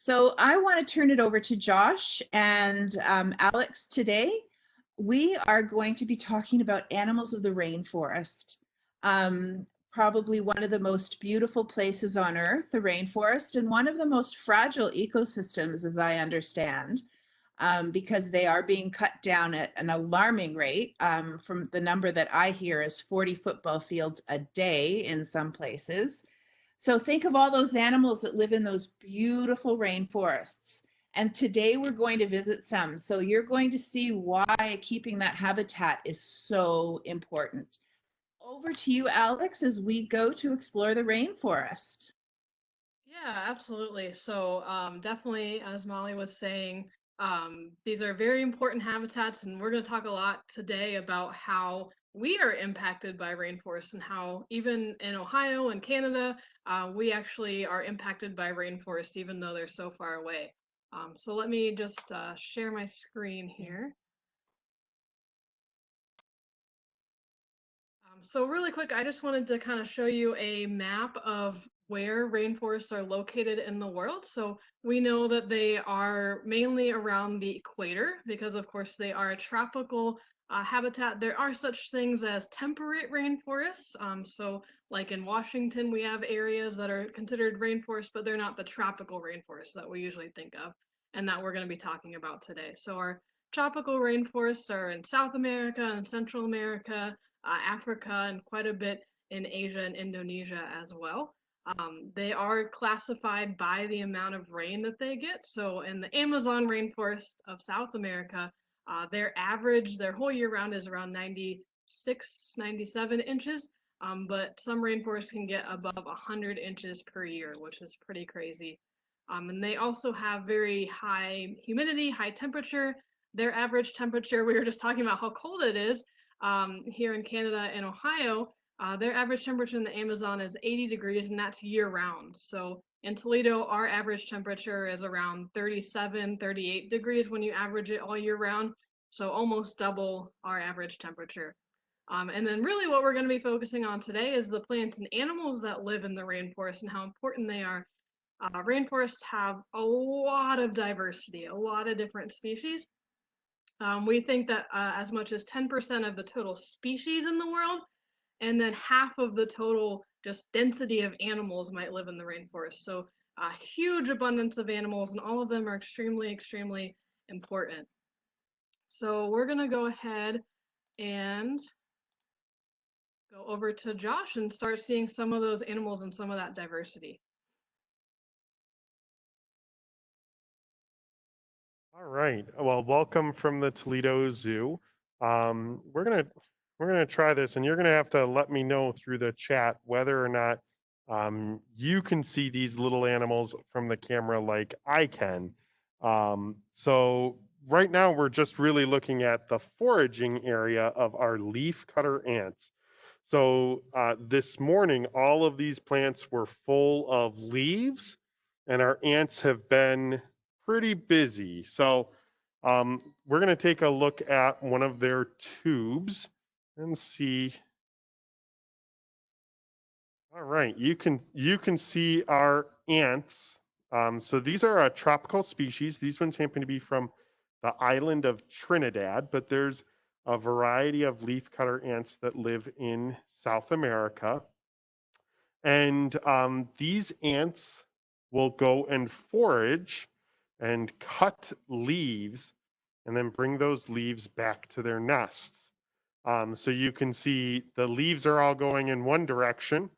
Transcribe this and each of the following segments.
So I want to turn it over to Josh and Alex today. We are going to be talking about animals of the rainforest. Probably one of the most beautiful places on Earth, the rainforest, and one of the most fragile ecosystems, as I understand, because they are being cut down at an alarming rate. From the number that I hear is 40 football fields a day in some places. So think of all those animals that live in those beautiful rainforests. And today we're going to visit some. So you're going to see why keeping that habitat is so important. Over to you, Alex, as we go to explore the rainforest. Yeah, absolutely. So, definitely, as Molly was saying, these are very important habitats, and we're going to talk a lot today about how we are impacted by rainforests and how even in Ohio and Canada, we actually are impacted by rainforests, even though they're so far away. So let me just share my screen here. So really quick, I just wanted to kind of show you a map of where rainforests are located in the world. So we know that they are mainly around the equator because, of course, they are a tropical habitat. There are such things as temperate rainforests. So like in Washington, we have areas that are considered rainforests, but they're not the tropical rainforests that we usually think of and that we're going to be talking about today. So our tropical rainforests are in South America and Central America, Africa, and quite a bit in Asia and Indonesia as well. They are classified by the amount of rain that they get. So in the Amazon rainforest of South America, their whole year round is around 96, 97 inches. But some rainforests can get above 100 inches per year, which is pretty crazy. And they also have very high humidity, high temperature. Their average temperature, we were just talking about how cold it is, here in Canada and Ohio, their average temperature in the Amazon is 80 degrees, and that's year round. So in Toledo, our average temperature is around 37, 38 degrees when you average it all year round. So almost double our average temperature. And then really what we're going to be focusing on today is the plants and animals that live in the rainforest and how important they are. Rainforests have a lot of diversity, a lot of different species. We think that as much as 10% of the total species in the world, and then half of the total just density of animals might live in the rainforest. So a huge abundance of animals, and all of them are extremely, extremely important. So we're going to go ahead and go over to Josh and start seeing some of those animals and some of that diversity. All right. Well, welcome from the Toledo Zoo. We're gonna try this, and you're gonna have to let me know through the chat whether or not you can see these little animals from the camera like I can. So right now we're just really looking at the foraging area of our leafcutter ants. So this morning, all of these plants were full of leaves, and our ants have been pretty busy. So we're going to take a look at one of their tubes and see. All right, you can see our ants. So these are a tropical species. These ones happen to be from the island of Trinidad, but there's a variety of leafcutter ants that live in South America. And these ants will go and forage and cut leaves and then bring those leaves back to their nests. So you can see the leaves are all going in one direction.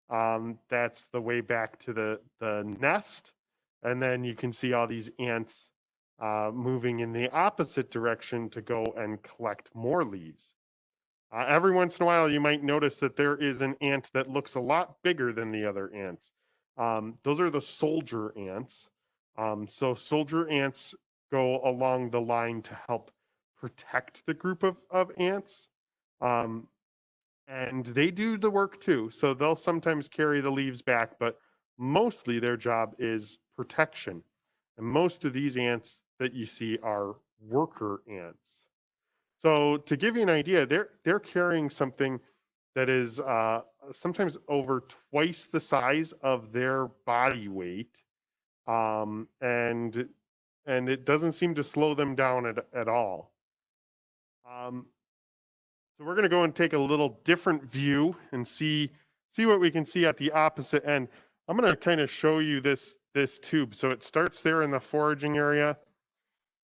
That's the way back to the nest. And then you can see all these ants moving in the opposite direction to go and collect more leaves. Every once in a while, you might notice that there is an ant that looks a lot bigger than the other ants. Those are the soldier ants. So soldier ants go along the line to help protect the group of ants. And they do the work too. So they'll sometimes carry the leaves back, but mostly their job is protection. And most of these ants that you see are worker ants. So to give you an idea, they're carrying something that is sometimes over twice the size of their body weight, and it doesn't seem to slow them down at all. So we're going to go and take a little different view and see what we can see at the opposite end. I'm going to kind of show you this tube. So it starts there in the foraging area.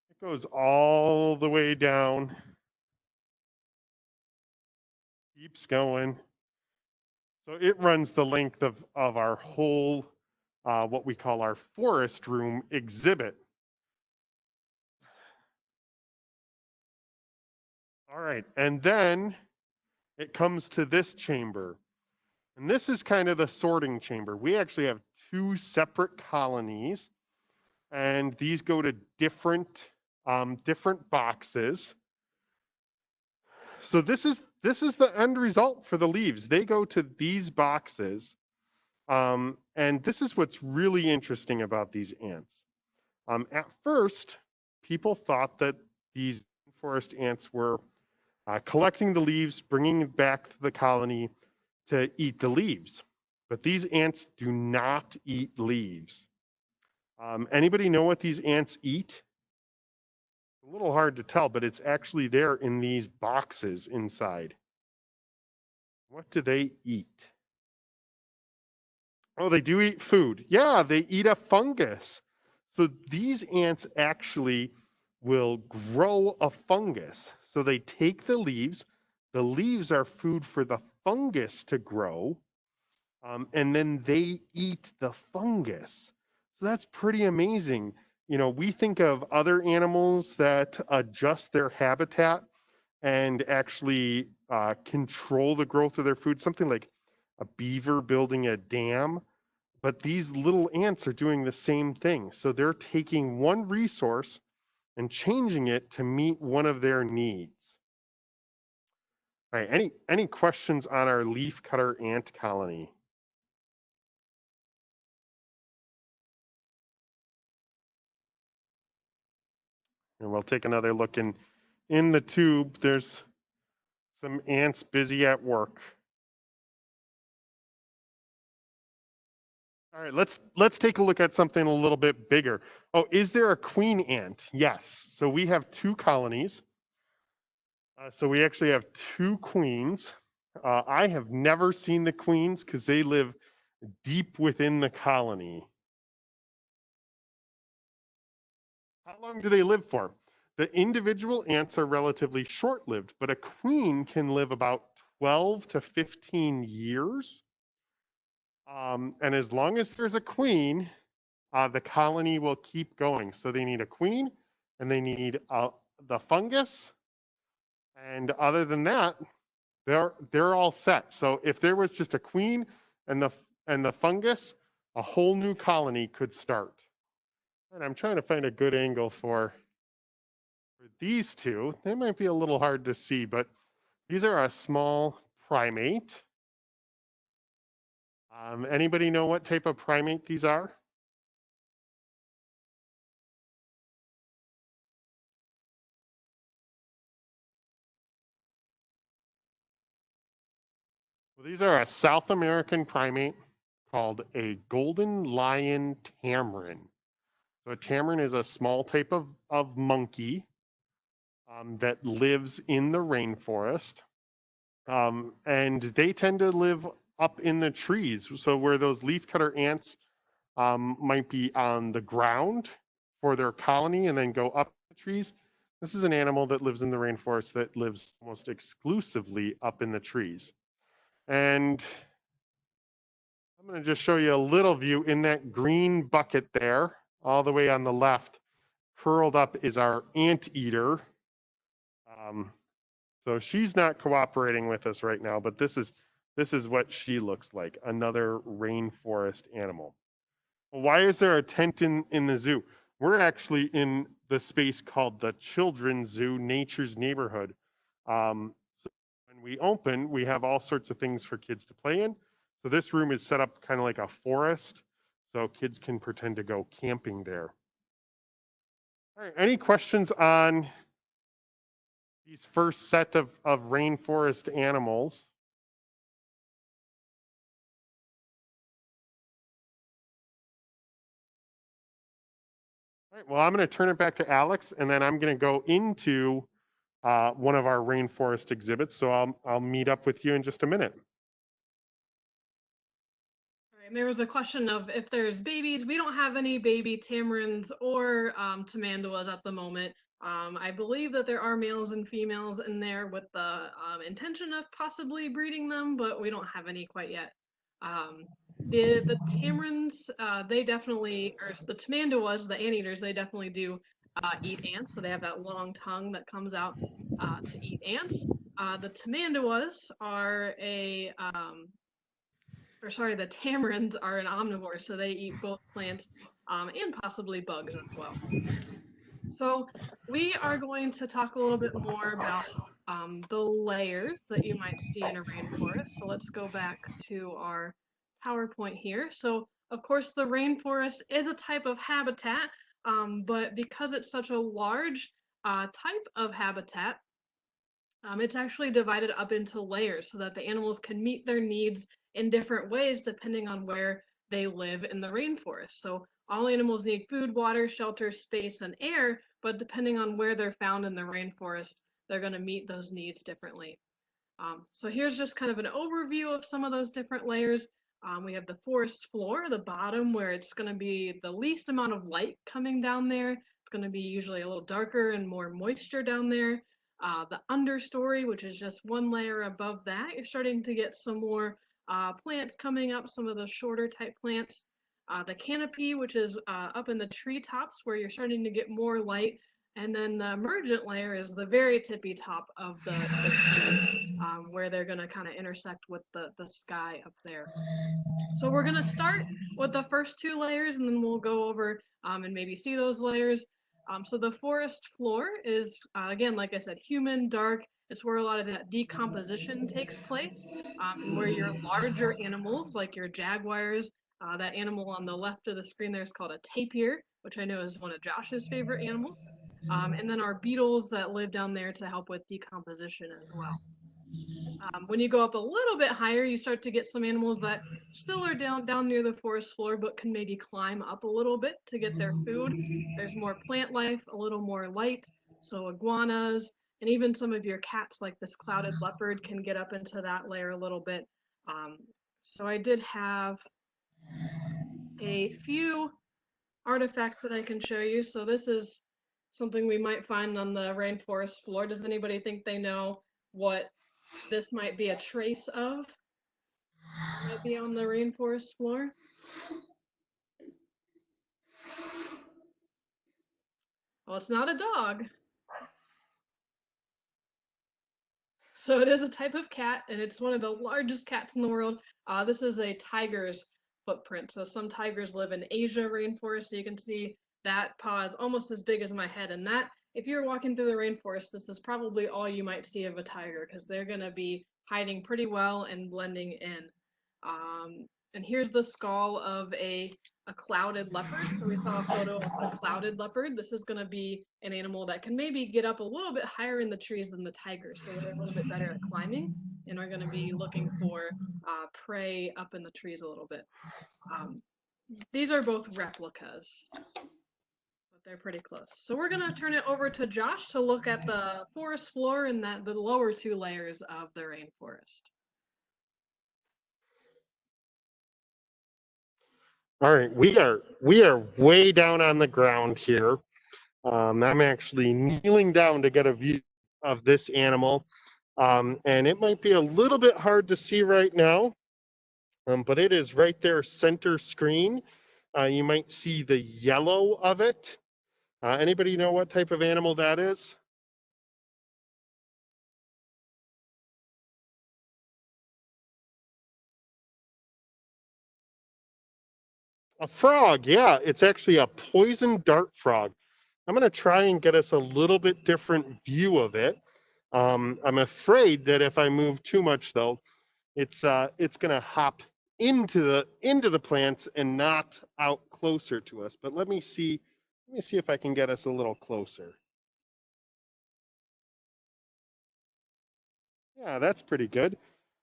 It goes all the way down, keeps going. So it runs the length of our whole, what we call our forest room exhibit. All right, and then it comes to this chamber. And this is kind of the sorting chamber. We actually have two separate colonies, and these go to different boxes. So this is the end result for the leaves. They go to these boxes, and this is what's really interesting about these ants. At first, people thought that these forest ants were collecting the leaves, bringing it back to the colony to eat the leaves. But these ants do not eat leaves. Anybody know what these ants eat? A little hard to tell, but it's actually there in these boxes inside. What do they eat? Oh, they do eat food. Yeah, they eat a fungus. So these ants actually will grow a fungus. So they take the leaves. The leaves are food for the fungus to grow. And then they eat the fungus. So that's pretty amazing. You know, we think of other animals that adjust their habitat and actually control the growth of their food, something like a beaver building a dam. But these little ants are doing the same thing. So they're taking one resource and changing it to meet one of their needs. All right, any questions on our leafcutter ant colony? And we'll take another look in the tube. There's some ants busy at work. All right, let's take a look at something a little bit bigger. Oh, is there a queen ant? Yes. So we have two colonies. So we actually have two queens. I have never seen the queens because they live deep within the colony. How long do they live for? The individual ants are relatively short-lived, but a queen can live about 12 to 15 years. And as long as there's a queen, the colony will keep going. So they need a queen and they need the fungus. And other than that, they're all set. So if there was just a queen and the fungus, a whole new colony could start. And I'm trying to find a good angle for these two. They might be a little hard to see, but these are a small primate. Anybody know what type of primate these are? Well, these are a South American primate called a golden lion tamarin. So a tamarin is a small type of monkey that lives in the rainforest. And they tend to live up in the trees. So where those leafcutter ants might be on the ground for their colony and then go up the trees, this is an animal that lives in the rainforest that lives almost exclusively up in the trees. And I'm going to just show you a little view in that green bucket there, all the way on the left. Curled up is our anteater. So she's not cooperating with us right now, but this is what she looks like, another rainforest animal. Well, why is there a tent in the zoo? We're actually in the space called the Children's Zoo, Nature's Neighborhood. So when we open, we have all sorts of things for kids to play in. So this room is set up kind of like a forest, so kids can pretend to go camping there. All right, any questions on these first set of rainforest animals? All right, well, I'm going to turn it back to Alex, and then I'm going to go into one of our rainforest exhibits. So I'll meet up with you in just a minute. All right, and there was a question of if there's babies. We don't have any baby tamarins or tamanduas at the moment. I believe that there are males and females in there with the intention of possibly breeding them, but we don't have any quite yet. Um, the tamarins, they definitely, or the tamanduas, the anteaters, they definitely do eat ants. So they have that long tongue that comes out to eat ants. The tamanduas are the tamarins are an omnivore, so they eat both plants and possibly bugs as well. So we are going to talk a little bit more about the layers that you might see in a rainforest. So let's go back to our PowerPoint here. So of course the rainforest is a type of habitat, but because it's such a large type of habitat, it's actually divided up into layers so that the animals can meet their needs in different ways depending on where they live in the rainforest. So all animals need food, water, shelter, space, and air, but depending on where they're found in the rainforest, they're going to meet those needs differently. So here's just kind of an overview of some of those different layers. We have the forest floor, the bottom, where it's going to be the least amount of light coming down there. It's going to be usually a little darker and more moisture down there. The understory, which is just one layer above that, you're starting to get some more plants coming up, some of the shorter type plants. The canopy, which is up in the treetops, where you're starting to get more light. And then the emergent layer is the very tippy top of the trees, where they're going to kind of intersect with the sky up there. So we're going to start with the first two layers, and then we'll go over and maybe see those layers. So the forest floor is, again, like I said, humid, dark. It's where a lot of that decomposition takes place, and where your larger animals, like your jaguars, that animal on the left of the screen there is called a tapir, which I know is one of Josh's favorite animals. And then our beetles that live down there to help with decomposition as well. When you go up a little bit higher, you start to get some animals that still are down near the forest floor, but can maybe climb up a little bit to get their food. There's more plant life, a little more light. So iguanas, and even some of your cats, like this clouded leopard, can get up into that layer a little bit. So I did have a few artifacts that I can show you. So this is something we might find on the rainforest floor. Does anybody think they know what this might be a trace of? Might be on the rainforest floor. Well, it's not a dog. So it is a type of cat, and it's one of the largest cats in the world. This is a tiger's footprint. So some tigers live in Asia rainforest. So you can see that paw is almost as big as my head. And that, if you're walking through the rainforest, this is probably all you might see of a tiger, because they're going to be hiding pretty well and blending in. And here's the skull of a clouded leopard. So we saw a photo of a clouded leopard. This is going to be an animal that can maybe get up a little bit higher in the trees than the tiger. So they're a little bit better at climbing, and are going to be looking for prey up in the trees a little bit. These are both replicas, but they're pretty close. So we're going to turn it over to Josh to look at the forest floor and the lower two layers of the rainforest. All right, we are way down on the ground here. I'm actually kneeling down to get a view of this animal, and it might be a little bit hard to see right now, but it is right there, center screen. You might see the yellow of it. Anybody know what type of animal that is? A frog, yeah, it's actually a poison dart frog. I'm going to try and get us a little bit different view of it. I'm afraid that if I move too much, though, it's going to hop into the plants and not out closer to us. But let me see if I can get us a little closer. Yeah, that's pretty good.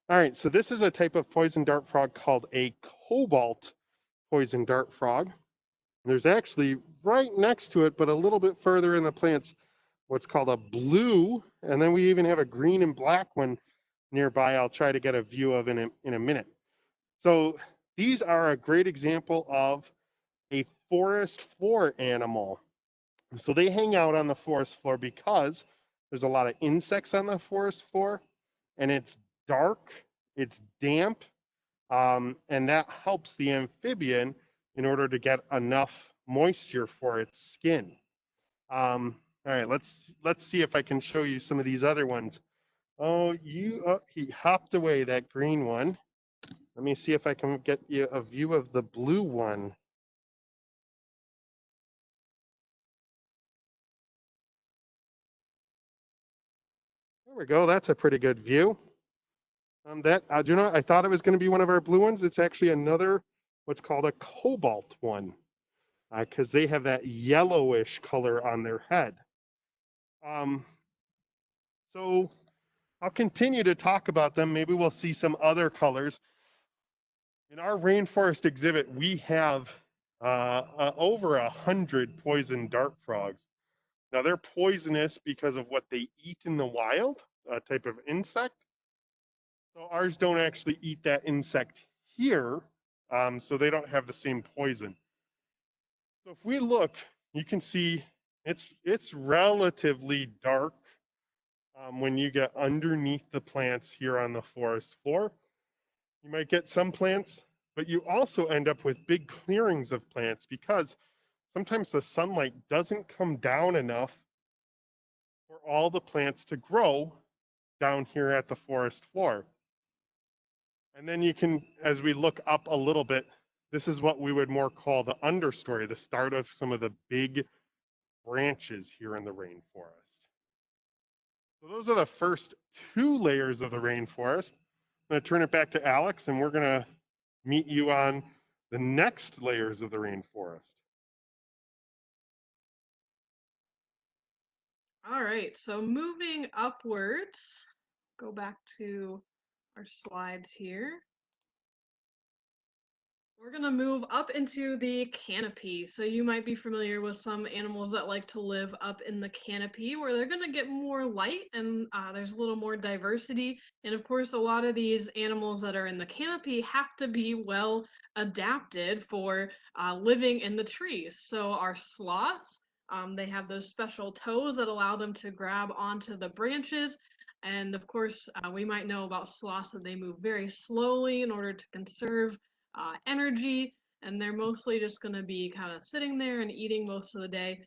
All right, so this is a type of poison dart frog called a cobalt poison dart frog. There's actually right next to it, but a little bit further in the plants, what's called a blue, and then we even have a green and black one nearby. I'll try to get a view of in a minute. So these are a great example of a forest floor animal. So they hang out on the forest floor because there's a lot of insects on the forest floor, and it's dark, it's damp, and that helps the amphibian in order to get enough moisture for its skin. All right, let's see if I can show you some of these other ones. Oh, he hopped away, that green one. Let me see if I can get you a view of the blue one. There we go. That's a pretty good view. I thought it was going to be one of our blue ones. It's actually another, what's called a cobalt one, because they have that yellowish color on their head. Um, so I'll continue to talk about them. Maybe we'll see some other colors. In our rainforest exhibit, we have over 100 poison dart frogs. Now they're poisonous because of what they eat in the wild, a type of insect. So ours don't actually eat that insect here, so they don't have the same poison. So if we look, you can see it's relatively dark when you get underneath the plants here on the forest floor. You might get some plants, but you also end up with big clearings of plants because sometimes the sunlight doesn't come down enough for all the plants to grow down here at the forest floor. And then you can, as we look up a little bit, this is what we would more call the understory, the start of some of the big branches here in the rainforest. So those are the first two layers of the rainforest. I'm going to turn it back to Alex, and we're going to meet you on the next layers of the rainforest. All right, so moving upwards, go back to our slides here. We're going to move up into the canopy. So you might be familiar with some animals that like to live up in the canopy where they're going to get more light and there's a little more diversity. And of course, a lot of these animals that are in the canopy have to be well adapted for living in the trees. So our sloths, they have those special toes that allow them to grab onto the branches. And of course, we might know about sloths that they move very slowly in order to conserve energy, and they're mostly just going to be kind of sitting there and eating most of the day.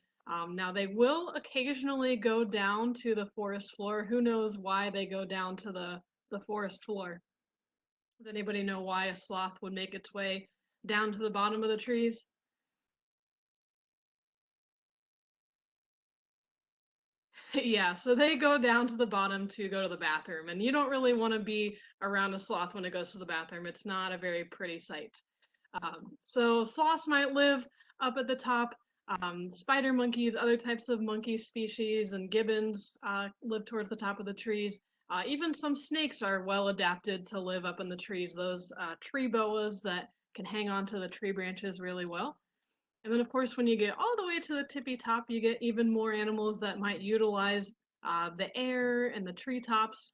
Now, they will occasionally go down to the forest floor. Who knows why they go down to the forest floor? Does anybody know why a sloth would make its way down to the bottom of the trees? Yeah, so they go down to the bottom to go to the bathroom, and you don't really want to be around a sloth when it goes to the bathroom. It's not a very pretty sight. So sloths might live up at the top. Spider monkeys, other types of monkey species, and gibbons live towards the top of the trees. Even some snakes are well adapted to live up in the trees. Those tree boas that can hang onto the tree branches really well. And then, of course, when you get all the way to the tippy top, you get even more animals that might utilize the air and the treetops.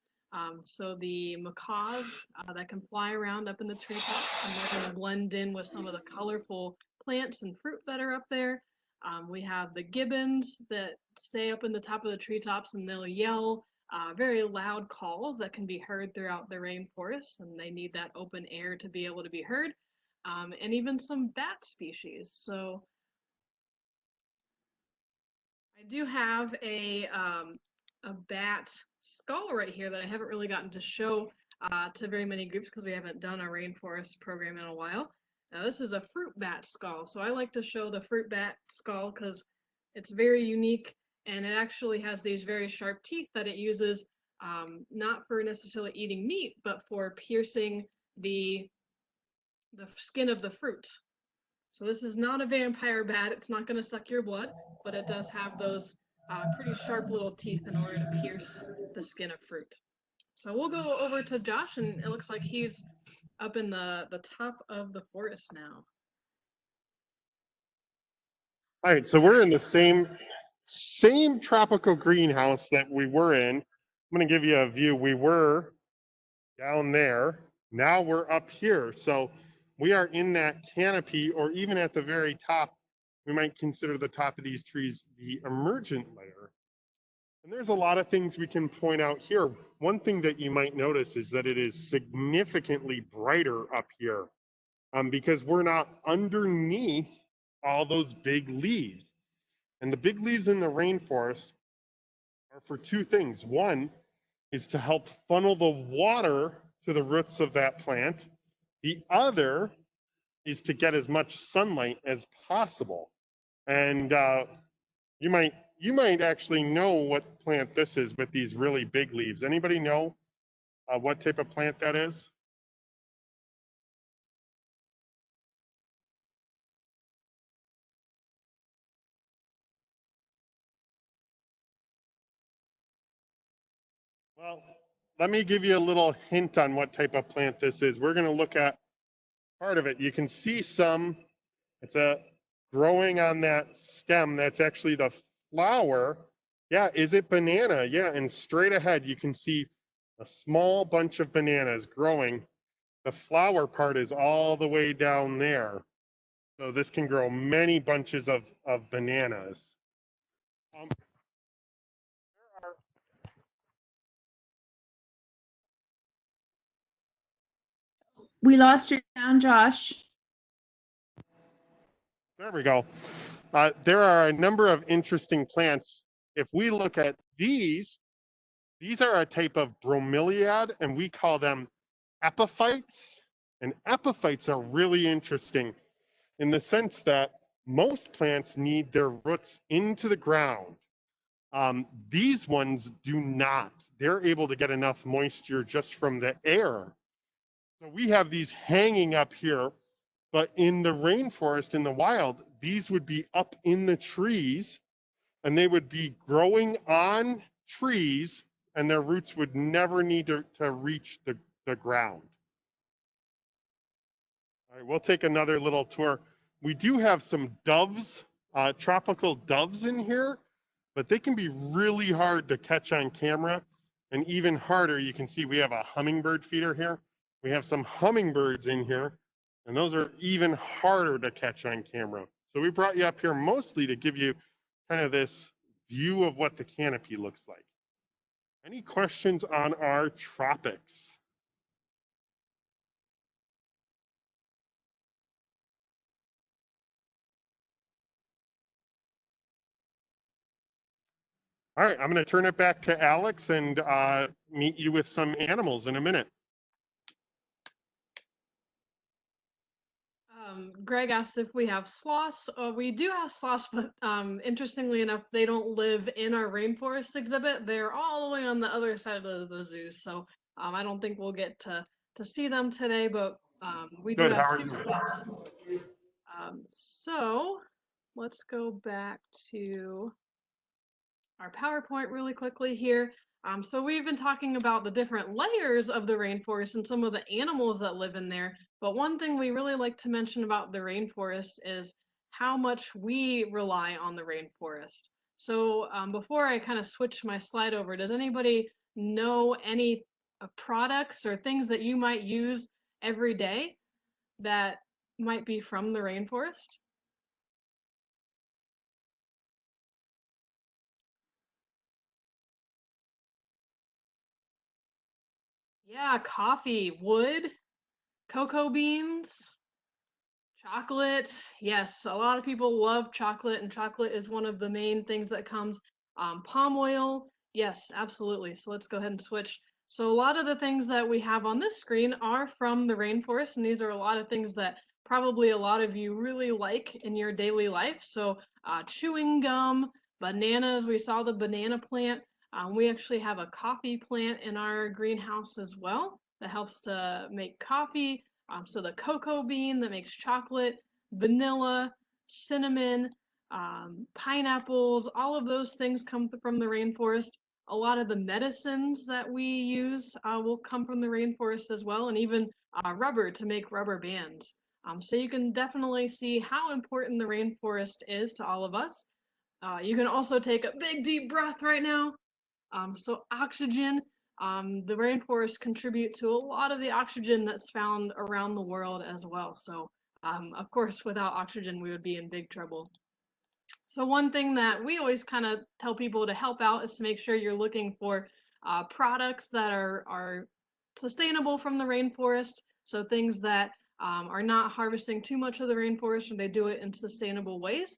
So the macaws that can fly around up in the treetops, and they're going to blend in with some of the colorful plants and fruit that are up there. We have the gibbons that stay up in the top of the treetops, and they'll yell very loud calls that can be heard throughout the rainforest, and they need that open air to be able to be heard. And even some bat species. So I do have a bat skull right here that I haven't really gotten to show to very many groups because we haven't done a rainforest program in a while. Now this is a fruit bat skull, so I like to show the fruit bat skull because it's very unique and it actually has these very sharp teeth that it uses not for necessarily eating meat, but for piercing the skin of the fruit. So this is not a vampire bat. It's not going to suck your blood, but it does have those pretty sharp little teeth in order to pierce the skin of fruit. So we'll go over to Josh, and it looks like he's up in the top of the forest now. All right, so we're in the same tropical greenhouse that we were in. I'm going to give you a view. We were down there. Now we're up here. So we are in that canopy, or even at the very top, we might consider the top of these trees the emergent layer. And there's a lot of things we can point out here. One thing that you might notice is that it is significantly brighter up here, because we're not underneath all those big leaves. And the big leaves in the rainforest are for two things. One is to help funnel the water to the roots of that plant. The other is to get as much sunlight as possible. And you might actually know what plant this is with these really big leaves. Anybody know what type of plant that is? Well, let me give you a little hint on what type of plant this is. We're going to look at part of it. You can see some, it's a growing on that stem. That's actually the flower. Yeah, is it banana? Yeah, and straight ahead you can see a small bunch of bananas growing. The flower part is all the way down there. So this can grow many bunches of bananas. Um, there are We lost your sound, Josh. There we go. There are a number of interesting plants. If we look at these are a type of bromeliad, and we call them epiphytes. And epiphytes are really interesting in the sense that most plants need their roots into the ground. These ones do not. They're able to get enough moisture just from the air. So we have these hanging up here, but in the rainforest, in the wild, these would be up in the trees and they would be growing on trees and their roots would never need to reach the ground. All right, we'll take another little tour. We do have some doves, tropical doves in here, but they can be really hard to catch on camera. And even harder, you can see we have a hummingbird feeder here. We have some hummingbirds in here, and those are even harder to catch on camera. So we brought you up here mostly to give you kind of this view of what the canopy looks like. Any questions on our tropics? All right, I'm going to turn it back to Alex and meet you with some animals in a minute. Greg asked if we have sloths. We do have sloths, but interestingly enough, they don't live in our rainforest exhibit. They're all the way on the other side of the zoo, so I don't think we'll get to see them today. But we do Good, have how are two you? sloths. So let's go back to our PowerPoint really quickly here. So we've been talking about the different layers of the rainforest and some of the animals that live in there. But one thing we really like to mention about the rainforest is how much we rely on the rainforest. So before I kind of switch my slide over, does anybody know any products or things that you might use every day that might be from the rainforest? Yeah, coffee, wood, cocoa beans, chocolate. Yes, a lot of people love chocolate, and chocolate is one of the main things that comes. Palm oil. Yes, absolutely. So let's go ahead and switch. So a lot of the things that we have on this screen are from the rainforest, and these are a lot of things that probably a lot of you really like in your daily life. So chewing gum, bananas. We saw the banana plant. We actually have a coffee plant in our greenhouse as well that helps to make coffee. So the cocoa bean that makes chocolate, vanilla, cinnamon, pineapples, all of those things come from the rainforest. A lot of the medicines that we use will come from the rainforest as well, and even rubber to make rubber bands. So you can definitely see how important the rainforest is to all of us. You can also take a big deep breath right now. So oxygen, the rainforests contribute to a lot of the oxygen that's found around the world as well. So of course, without oxygen, we would be in big trouble. So one thing that we always kind of tell people to help out is to make sure you're looking for products that are sustainable from the rainforest. So things that are not harvesting too much of the rainforest, and they do it in sustainable ways.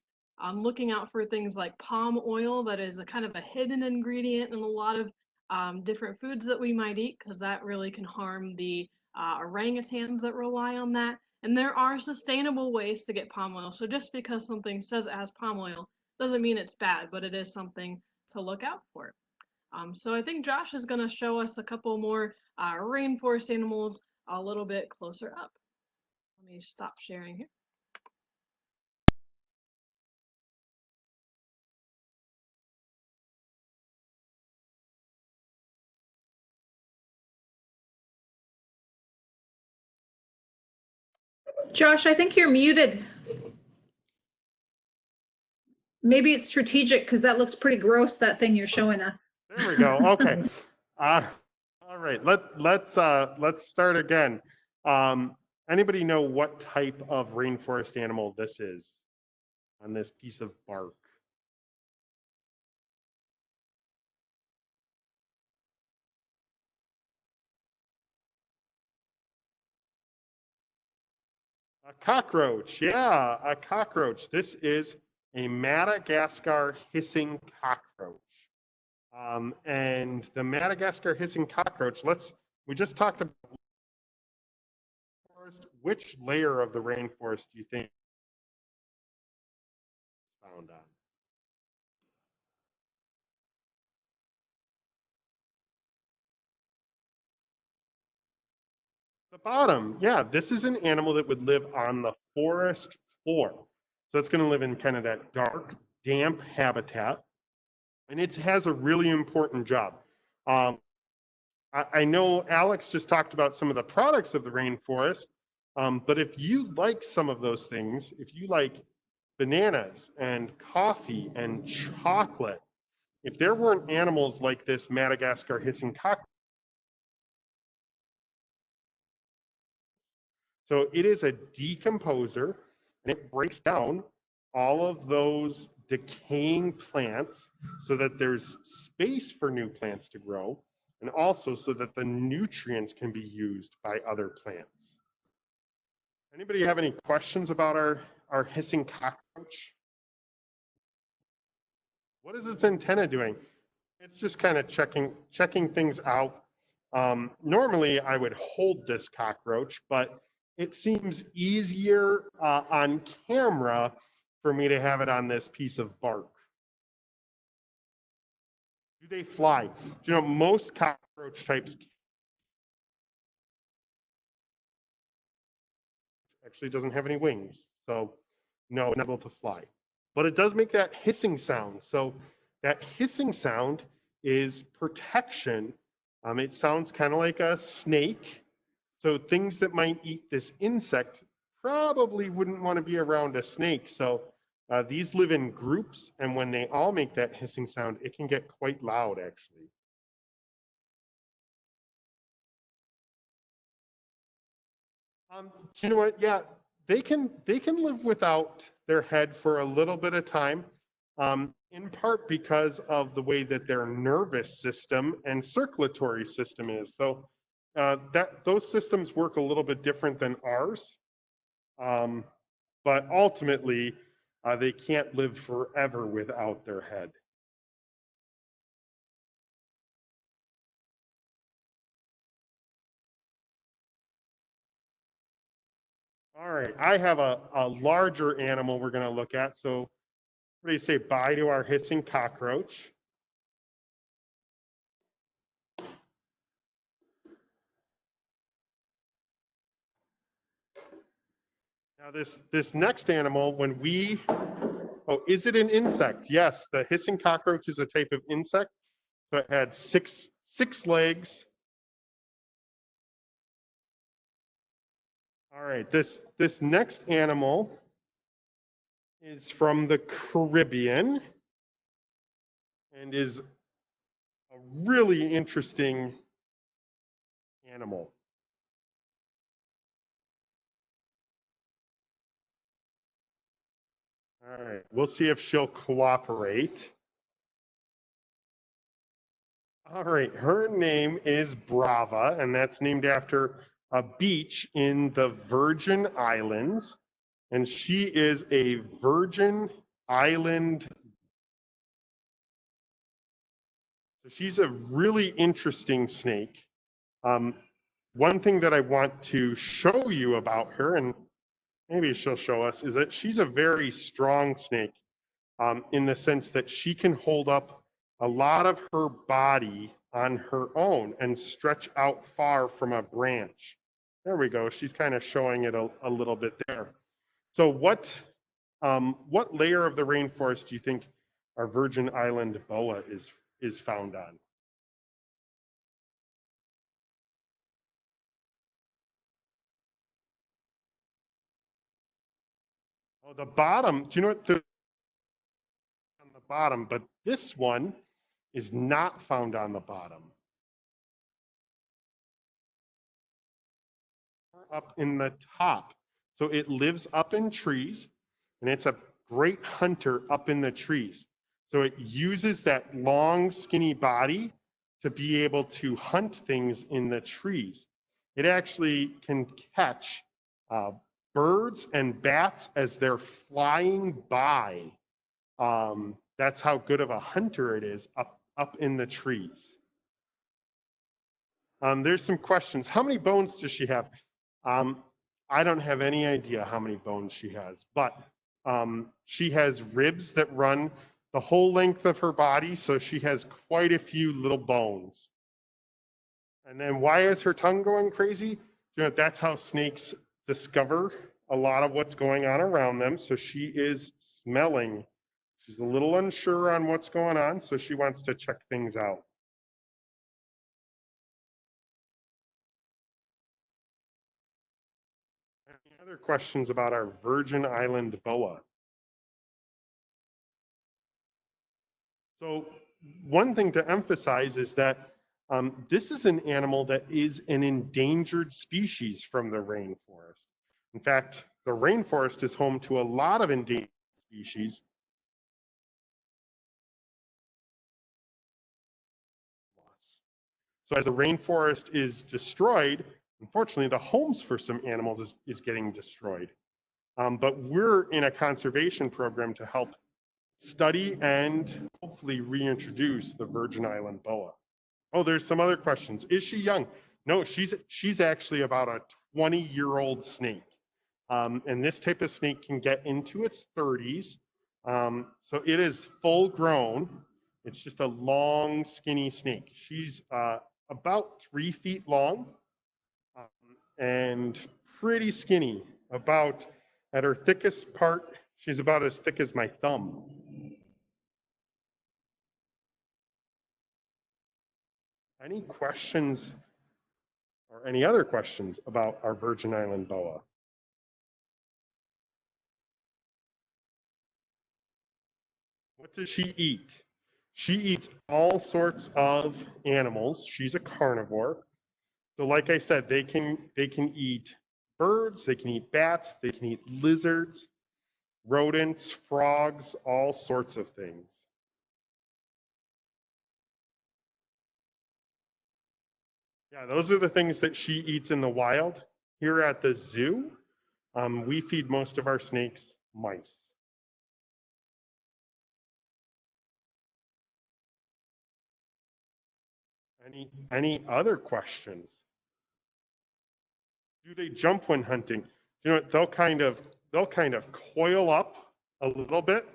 Looking out for things like palm oil, that is a kind of a hidden ingredient in a lot of different foods that we might eat, because that really can harm the orangutans that rely on that. And there are sustainable ways to get palm oil. So just because something says it has palm oil doesn't mean it's bad, but it is something to look out for. So I think Josh is going to show us a couple more rainforest animals a little bit closer up. Let me stop sharing here. Josh, I think you're muted. Maybe it's strategic because that looks pretty gross, that thing you're showing us. There we go. Okay. All right. Let's start again. Anybody know what type of rainforest animal this is on this piece of bark? A cockroach. Yeah, a cockroach. This is a Madagascar hissing cockroach. And the Madagascar hissing cockroach, we just talked about rainforest. Which layer of the rainforest do you think it's found on? The bottom. Yeah, this is an animal that would live on the forest floor. So it's going to live in kind of that dark, damp habitat. And it has a really important job. I know Alex just talked about some of the products of the rainforest, but if you like some of those things, if you like bananas and coffee and chocolate, if there weren't animals like this Madagascar hissing cockroach, so it is a decomposer, and it breaks down all of those decaying plants so that there's space for new plants to grow, and also so that the nutrients can be used by other plants. Anybody have any questions about our hissing cockroach? What is its antenna doing? It's just kind of checking things out. Normally, I would hold this cockroach, but it seems easier on camera for me to have it on this piece of bark. Do they fly? You know, most cockroach types actually doesn't have any wings, so no, it's not able to fly. But it does make that hissing sound. So that hissing sound is protection. It sounds kind of like a snake. So things that might eat this insect probably wouldn't want to be around a snake. So these live in groups, and when they all make that hissing sound, it can get quite loud, actually. You know what? Yeah, they can live without their head for a little bit of time, in part because of the way that their nervous system and circulatory system is. So those systems work a little bit different than ours, but ultimately they can't live forever without their head. All right, I have a larger animal we're going to look at. So what do you say bye to our hissing cockroach? Now this next animal, oh, is it an insect? Yes, the hissing cockroach is a type of insect. So it had six legs. All right, this next animal is from the Caribbean and is a really interesting animal. All right, we'll see if she'll cooperate. All right, her name is Brava, and that's named after a beach in the Virgin Islands. And she is a Virgin Island. So she's a really interesting snake. One thing that I want to show you about her, and maybe she'll show us, is that she's a very strong snake in the sense that she can hold up a lot of her body on her own and stretch out far from a branch. There we go. She's kind of showing it a little bit there. So what layer of the rainforest do you think our Virgin Island boa is found on? Oh, the bottom. Do you know what on the bottom? But this one is not found on the bottom. Up in the top. So it lives up in trees, and it's a great hunter up in the trees. So it uses that long, skinny body to be able to hunt things in the trees. It actually can catch birds and bats as they're flying by. That's how good of a hunter it is up in the trees. There's some questions. How many bones does she have? I don't have any idea how many bones she has, but she has ribs that run the whole length of her body, so she has quite a few little bones. And then why is her tongue going crazy? You know, that's how snakes discover a lot of what's going on around them. So she is smelling. She's a little unsure on what's going on, so she wants to check things out. Any other questions about our Virgin Island boa? So one thing to emphasize is that this is an animal that is an endangered species from the rainforest. In fact, the rainforest is home to a lot of endangered species. So as the rainforest is destroyed, unfortunately, the homes for some animals is getting destroyed. But we're in a conservation program to help study and hopefully reintroduce the Virgin Island boa. Oh, there's some other questions. Is she young? No, she's actually about a 20-year-old snake. And this type of snake can get into its 30s. So it is full grown. It's just a long, skinny snake. She's about 3 feet long and pretty skinny. About at her thickest part, she's about as thick as my thumb. Any questions or any other questions about our Virgin Island boa? What does she eat? She eats all sorts of animals. She's a carnivore. So like I said, they can eat birds, they can eat bats, they can eat lizards, rodents, frogs, all sorts of things. Yeah, those are the things that she eats in the wild. Here at the zoo, we feed most of our snakes mice. Any other questions? Do they jump when hunting? You know, they'll kind of coil up a little bit,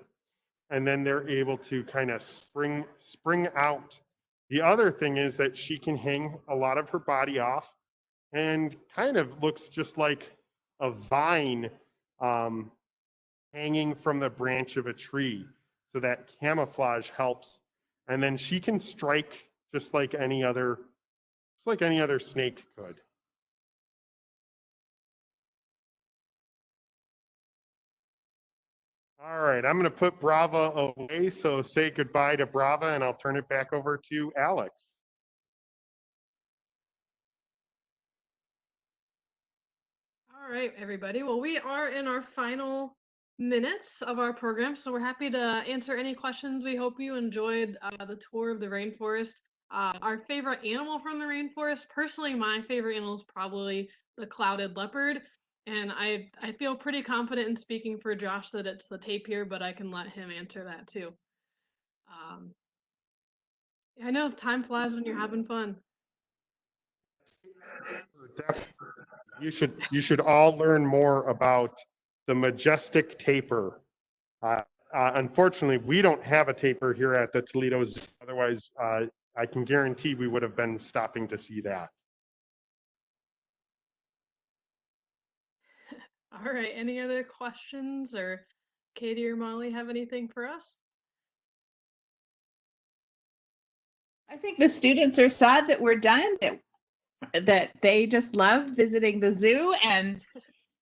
and then they're able to kind of spring out. The other thing is that she can hang a lot of her body off and kind of looks just like a vine hanging from the branch of a tree. So that camouflage helps. And then she can strike just like any other snake could. All right, I'm going to put Brava away. So say goodbye to Brava, and I'll turn it back over to Alex. All right, everybody. Well, we are in our final minutes of our program, so we're happy to answer any questions. We hope you enjoyed the tour of the rainforest. Our favorite animal from the rainforest, personally, my favorite animal is probably the clouded leopard. And I feel pretty confident in speaking for Josh that it's the tapir, but I can let him answer that too. I know time flies when you're having fun. You should all learn more about the majestic tapir. Unfortunately, we don't have a tapir here at the Toledo Zoo. Otherwise, I can guarantee we would have been stopping to see that. All right, any other questions, or Katie or Molly have anything for us? I think the students are sad that we're done, that they just love visiting the zoo, and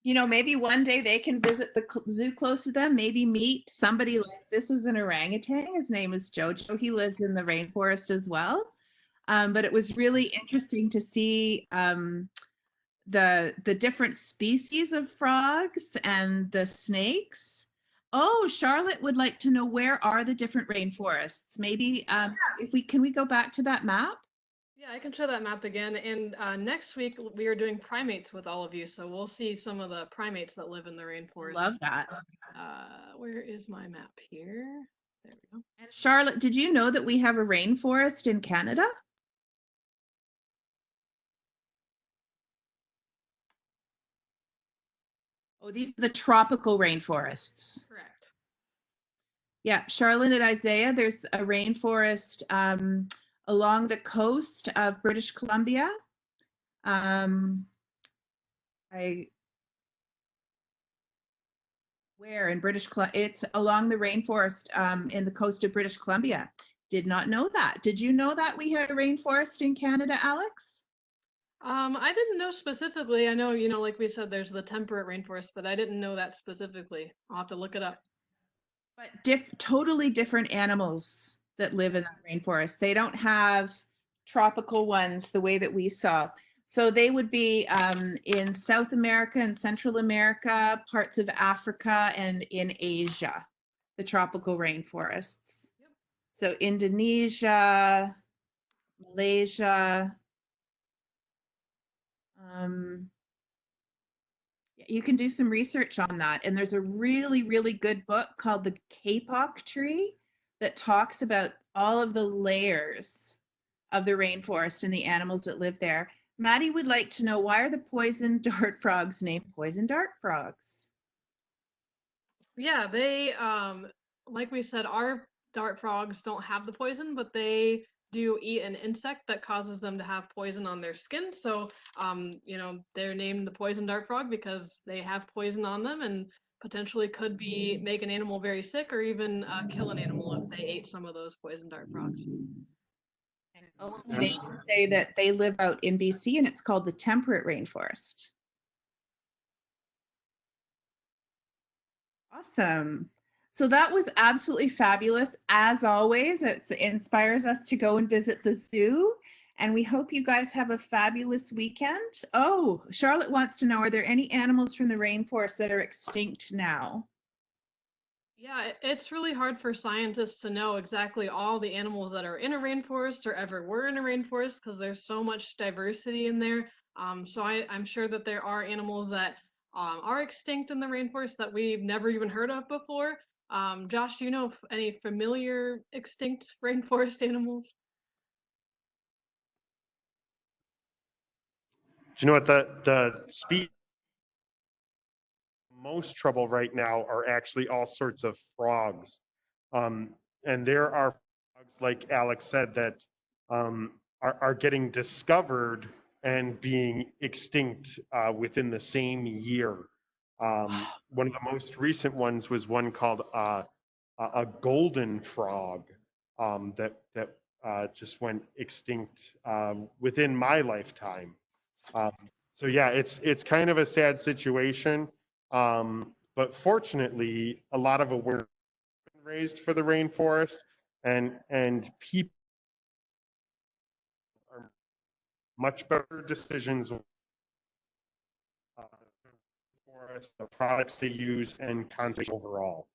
maybe one day they can visit the zoo close to them, maybe meet somebody like this is an orangutan. His name is Jojo. He lives in the rainforest as well. But it was really interesting to see the different species of frogs and the snakes. Oh, Charlotte would like to know, where are the different rainforests? Maybe can we go back to that map? Yeah, I can show that map again. And next week we are doing primates with all of you, so we'll see some of the primates that live in the rainforest. Love that. Where is my map here? There we go. And Charlotte, did you know that we have a rainforest in Canada? Oh, these are the tropical rainforests. Correct. Yeah, Charlotte and Isaiah, there's a rainforest along the coast of British Columbia. Where in British Columbia? It's along the rainforest in the coast of British Columbia. Did not know that. Did you know that we had a rainforest in Canada, Alex? I didn't know specifically. I know, like we said, there's the temperate rainforest, but I didn't know that specifically. I'll have to look it up. But totally different animals that live in that rainforest. They don't have tropical ones the way that we saw. So they would be in South America and Central America, parts of Africa, and in Asia, the tropical rainforests. Yep. So Indonesia, Malaysia. You can do some research on that. And there's a really, really good book called The Kapok Tree that talks about all of the layers of the rainforest and the animals that live there. Maddie would like to know, why are the poison dart frogs named poison dart frogs? Yeah, they, like we said, our dart frogs don't have the poison, but they do eat an insect that causes them to have poison on their skin. So, they're named the poison dart frog because they have poison on them and potentially could make an animal very sick, or even kill an animal if they ate some of those poison dart frogs. And they say that they live out in BC, and it's called the temperate rainforest. Awesome. So that was absolutely fabulous. As always, it inspires us to go and visit the zoo. And we hope you guys have a fabulous weekend. Oh, Charlotte wants to know, are there any animals from the rainforest that are extinct now? Yeah, it's really hard for scientists to know exactly all the animals that are in a rainforest or ever were in a rainforest, because there's so much diversity in there. So I'm sure that there are animals that are extinct in the rainforest that we've never even heard of before. Josh, do you know any familiar extinct rainforest animals? Do you know what the species most trouble right now are actually all sorts of frogs. And there are frogs, like Alex said, that are getting discovered and being extinct within the same year. One of the most recent ones was one called a golden frog that just went extinct within my lifetime. So yeah, it's kind of a sad situation. But fortunately, a lot of awareness has been raised for the rainforest, and people are much better decisions forest, the products they use, and conservation overall.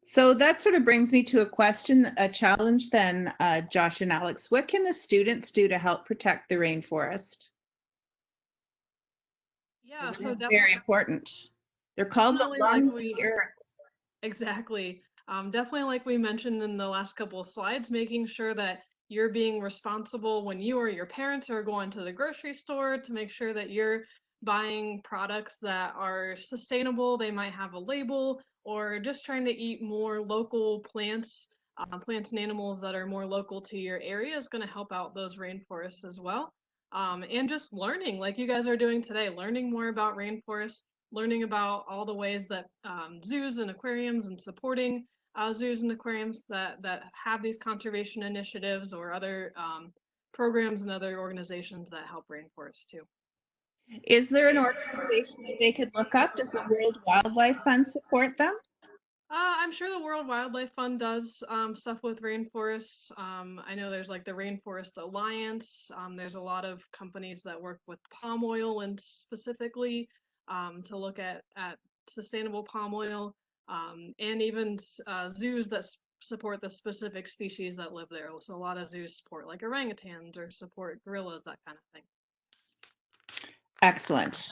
So that sort of brings me to a question, a challenge then, Josh and Alex. What can the students do to help protect the rainforest? Yeah, This so is definitely, very important. They're called the definitely like lungs of we the earth. exactly. Definitely like we mentioned in the last couple of slides, making sure that you're being responsible when you or your parents are going to the grocery store to make sure that you're buying products that are sustainable. They might have a label, or just trying to eat more local plants, plants and animals that are more local to your area is going to help out those rainforests as well. And just learning, like you guys are doing today, learning more about rainforests, learning about all the ways that zoos and aquariums and supporting zoos and aquariums that have these conservation initiatives or other programs and other organizations that help rainforests too. Is there an organization that they could look up? Does the World Wildlife Fund support them? I'm sure the World Wildlife Fund does stuff with rainforests. I know there's like the Rainforest Alliance. There's a lot of companies that work with palm oil and specifically to look at sustainable palm oil, and even zoos that support the specific species that live there. So a lot of zoos support like orangutans or support gorillas, that kind of thing. Excellent.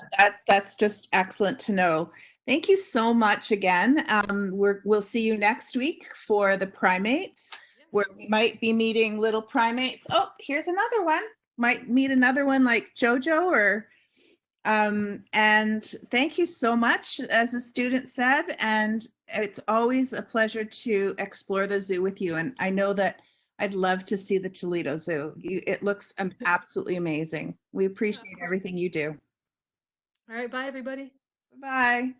That's just excellent to know. Thank you so much again. We'll see you next week for the primates, where we might be meeting little primates. Oh, here's another one. Might meet another one like Jojo or and thank you so much, as the student said, and it's always a pleasure to explore the zoo with you. And I know that I'd love to see the Toledo Zoo. It looks absolutely amazing. We appreciate everything you do. All right, bye everybody. Bye-bye.